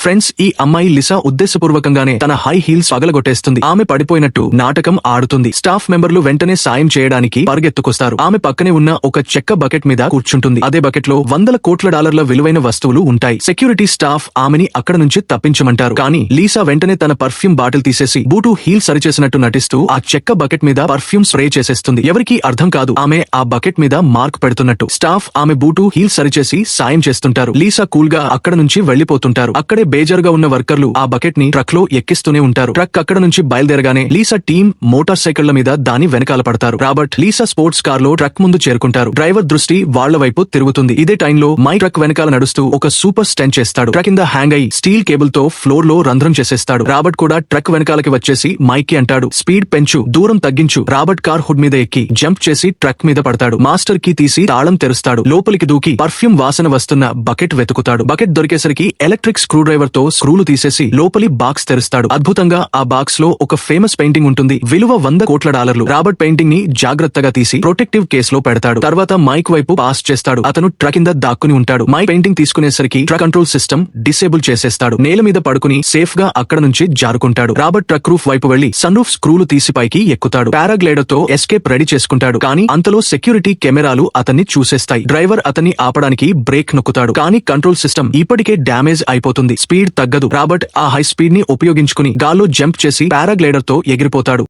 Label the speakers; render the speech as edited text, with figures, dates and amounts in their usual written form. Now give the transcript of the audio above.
Speaker 1: Friends, ఈ అమ్మాయి Lisa ఉద్దేశపూర్వకంగానే తన హై హీల్స్ పగలగొట్టేస్తుంది. ఆమె పడిపోయినట్టు నాటకం ఆడుతుంది. స్టాఫ్ మెంబర్లు వెంటనే సాయం చేయడానికి పరిగెత్తుకొస్తారు. ఆమె పక్కనే ఉన్న ఒక చెక్క బకెట్ మీద కూర్చుంటుంది. అదే బకెట్ లో $100 కోట్ల విలువైన వస్తువులు ఉంటాయి. సెక్యూరిటీ స్టాఫ్ ఆమెని అక్కడ నుంచి తప్పించమంటారు. కానీ లీసా వెంటనే తన పర్ఫ్యూమ్ బాటిల్ తీసేసి బూటు హీల్ సరిచేసినట్టు నటిస్తూ ఆ చెక్క బకెట్ మీద పర్ఫ్యూమ్ స్ప్రే చేసేస్తుంది. ఎవరికీ అర్థం కాదు ఆమె ఆ బకెట్ మీద మార్క్ పెడుతున్నట్టు. స్టాఫ్ ఆమె బూటు హీల్ సరిచేసి సాయం చేస్తుంటారు. లీసా కూల్ గా అక్కడ నుంచి వెళ్లిపోతుంటారు. అక్కడే బేజారుగా ఉన్న వర్కర్లు ఆ బకెట్ ని ట్రక్ లో ఎక్కిస్తూనే ఉంటారు. ట్రక్ అక్కడ నుంచి బయలుదేరగానే లీసా టీం మోటార్ సైకిళ్ల మీద దాని వెనకాల పడతారు. రాబర్ట్, లీసా స్పోర్ట్స్ కార్ లో ట్రక్ ముందు చేరుకుంటారు. డ్రైవర్ దృష్టి వాళ్ల వైపు తిరుగుతుంది. ఇదే టైంలో మైక్ ట్రక్ వెనకాల నడుస్తూ ఒక సూపర్ స్టంట్ చేస్తాడు. ట్రక్ కింద హ్యాంగ్ అయి స్టీల్ కేబుల్ తో ఫ్లోర్ లో రంధ్రం చేసేస్తాడు. రాబర్ట్ కూడా ట్రక్ వెనకాలకి వచ్చేసి మైక్ కి అంటాడు, స్పీడ్ పెంచు, దూరం తగ్గించు. రాబర్ట్ కార్ హుడ్ మీద ఎక్కి జంప్ చేసి ట్రక్ మీద పడతాడు. మాస్టర్ కి తీసి తాళం తెరుస్తాడు. లోపలికి దూకి పర్ఫ్యూమ్ వాసన వస్తున్న బకెట్ వెతుకుతాడు. బకెట్ దొరికేసరికి ఎలక్ట్రిక్ స్క్రూ డ్రైవర్ తో స్క్రూలు తీసేసి లోపలి బాక్స్ తెరుస్తాడు. అద్భుతంగా ఆ బాక్స్ లో ఒక ఫేమస్ పెయింటింగ్ ఉంటుంది. విలువ $100 కోట్ల. రాబర్ట్ పెయింటింగ్ ని జాగ్రత్తగా తీసి ప్రొటెక్టివ్ కేస్ లో పెడతాడు. తర్వాత మైక్ వైపు పాస్ చేస్తాడు. అతను ట్రక్ కింద దాక్కుని ఉంటాడు. మైక్ పెయింటింగ్ తీసుకునేసరికి ట్రక్ కంట్రోల్ సిస్టమ్ డిసేబుల్ చేసేస్తాడు. నేల మీద పడుకుని సేఫ్ గా అక్కడ నుంచి జారుకుంటాడు. రాబర్ట్ ట్రక్ రూఫ్ వైపు వెళ్లి సన్ రూఫ్ స్క్రూలు తీసి పైకి ఎక్కుతాడు. పారాగ్లైడర్ తో ఎస్కేప్ రెడీ చేసుకుంటాడు. కానీ అంతలో సెక్యూరిటీ కెమెరాలు అతన్ని చూసేస్తాయి. డ్రైవర్ అతన్ని ఆపడానికి బ్రేక్ నొక్కుతాడు. కానీ కంట్రోల్ సిస్టమ్ ఇప్పటికే డ్యామేజ్ అయిపోతుంది. స్పీడ్ తగ్గదు. రాబర్ట్ ఆ హై స్పీడ్ ని ఉపయోగించుకుని గాల్లో జంప్ చేసి పారాగ్లైడర్ తో ఎగిరిపోతాడు.